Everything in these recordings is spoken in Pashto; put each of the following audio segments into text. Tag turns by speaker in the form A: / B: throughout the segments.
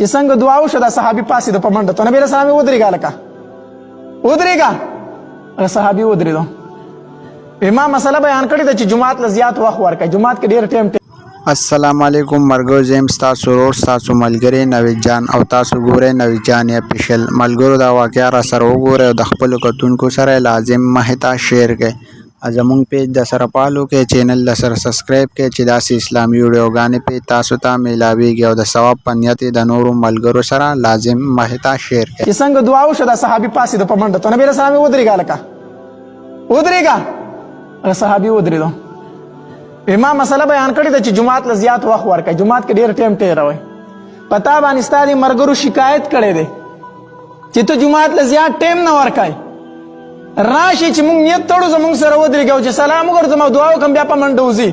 A: چې څنګه دعا وشو دا صحابي پاسې د پمنډه ته نبی رسول الله ودرېګا لکه ودرېګا صحابي ودرېدو امام مسله بیان کړی د چې جمعات له زیات وخت ورکړي جمعات کې ډېر ټیم
B: السلام علیکم مرګو زم تاسو ورور تاسو ملګری نوید جان او تاسو ګورئ نوید جان افیشل ملګرو دا واقعیا را سره وګورئ او د خپل کتونکو سره لازم محتا شیر کړئ ازمون پیج د سره پالو کې چینل د سره سبسکرایب کړئ چې داسې اسلامي ویډیوګانې په تاسو ته ملاويږي او د ثواب پنیت د نورو ملګرو سره لازم محتا شیر کړئ
A: چې څنګه دعا وشو دا صحابي پاسې د پمنډه ته نبی رسول الله ودرېګا لکه ودرېګا صحابي ودرېدو امام مسله بیان کړی د چې جمعات له زیات وخت ورکړي جمعات کې ډېر ټیم تیروي پتا باندې ستاسو مرګرو شکایت کړي دي چې ته جمعات له زیات ټیم نه ورکای راشي چې موږ نیت تړو زموږ سره ودرېږو چې سلام وکړو او دعا وکړو بیا په منډه وځي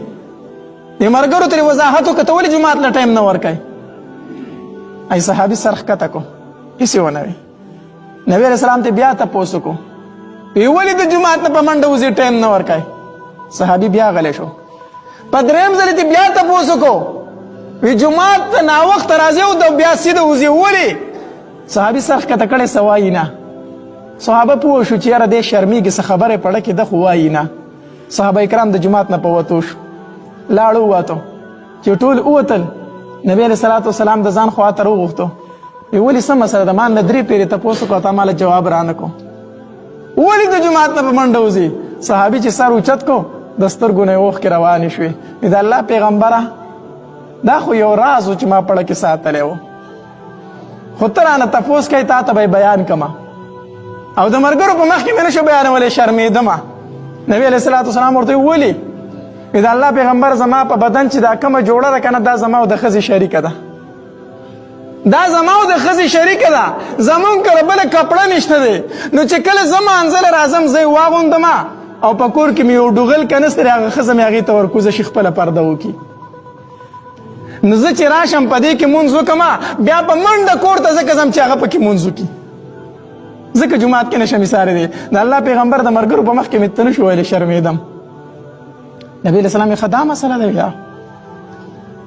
A: د مرګرو ترې وضاحت وکړه ته ولې جمعات له ټیم نه ورکای ای صحابي سر ښکته کو هېڅ یې ونه وي نبي علیه السلام ته بیا تپوس وکړو وی ولې د جمعات نه په منډه وځي ټیم نه ورکای صحابي بیا غلی شو په درېیم ځل یې بیا تپوس وکړو وی جمعات ته ناوخته راځي او بیا سیده وځي ولې صحابي سر ښکته کړی څه وایي نه صحابه پوه شو چې یاره دی شرمیږي څه خبرې پړه کې ده خو وایي نه صحابه کرام د جماعت نه په وتو شو لاړو ووتو چې ټول ووتل نبي علیه صلات وسلام د ځان خوا ته راوغوښتو وی ولې څه مسله ده ما نه 3 پیرې تپوس وکړو تا ماله جواب رانه کو ولې د جماعت نه په منډه وځي صحابي چې سر اوچت کو د سترګو نه یې اوښکې روانې شوې د الله پیغمبره دا خو یو راز و چې ما پړه کې ساتلی و خو ته رانه تپوس کوې تا ته به بیان کړمه او د مرګرو په مخ کې مې نشو بیانولی شرمېدمه نبي علیه صلات وسلام ورته ولې د الله پیغمبر زما په بدن چې دا کومه جوړه ده که نه دا زما او د ښځې شریکه ده دا زما او د ښځې شریکه ده زمونږ کله بله کپړه نشته دی نو چې کله زه مانځله راځم زه یې واغوندمه او په کور کې مې یو ډوغل کنست دی هغه ښځه مې هغې ته ورکوزه شي خپله پرده وکړي نو زه چې راشم په دې کې مونځ وکړمه بیا په منډه کور ته ځکه ځم چې هغه پکې مونځ وکړي ځکه جماعت کې نشم ایساری دی د الله پیغمبر د مرګرو په مخ کې مې ته نشو ویلی شرمېدم نبي علیه السلام یې ښه دا مسله ده بیا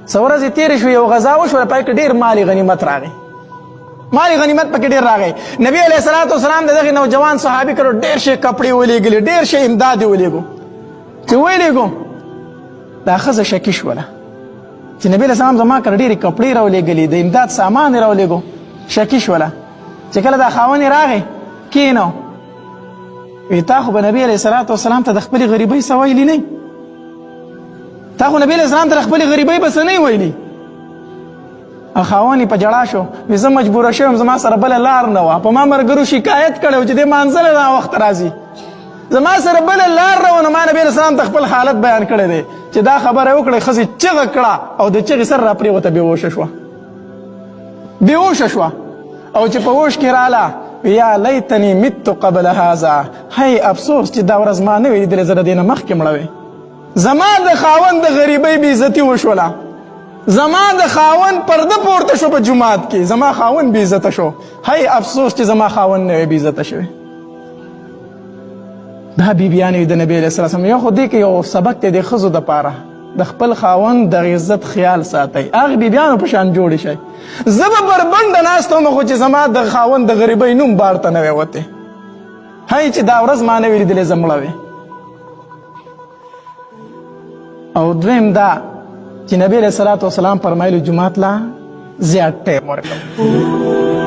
A: څه ورځې تېرې شوې یو غذا وشوله پای کې ډېر مال غنیمت راغی مال غنیمت پکې ډېر راغی نبي علیه صلات وسلام د دغې نوجوان صحابي کړو ډېر شی کپړې ولېږلې ډېر شی امداد یې ولېږو چې ولېږو دا ښځه شکي شوله چې نبي علیه السلام زما کره ډېرې کپړې راولېږلې د امداد سامان یې راولېږو شکي شوله چې کله دا خاوند یې راغی کینو وی تا خو به نبی علیه صلات وسلام ته د خپلې غریبۍ څه ویلي نه تا خو نبی علیه السلام ته د خپلې غریبۍ به څه نه ویلي خاوند یې په ژړا شو وی زه مجبوره شوم زما سره بله لار نه وه په ما ملګرو شکایت کړی و چې دې مانځله ناوخته راځي زما سره بله لار نه وه نو ما نبي علیه السلام ته خپل حالت بیان کړی دی چې دا خبره یې وکړې ښځې چغه کړه او د چغې سر راپرېوته بېهوشه شوه بېهوشه شوه او چې په هوش کې راله یا لیتنی مت قبل هذا هی افسوس چې دا ورځ ما نه وي لیدلې زه د دې نه مخکې مړه وې زما د خاوند د غریبۍ بېعزتي وشوله زما د خاوند پرده پورته شو په جومات کې زما خاوند بېعزته شو هی افسوس چې زما خاوند نه وی بېعزته شوی دا بیبیانې د نبي علیه السلام یو خو دې کې یو سبق دی د ښځو دپاره د خپل خاوند د عزت خیال ساتئ هغې بیبیانو په شان جوړې شئ زه به بربنډه ناسته وم خو چې زما د خاوند د غریبۍ نوم بار ته نه وی وتی هی چې دا ورځ ما نه وي لیدلې زه مړه وې او دویم دا چې نبی علیه صلات وسلام فرمایلو جومات لا زیات ټیم ورکړه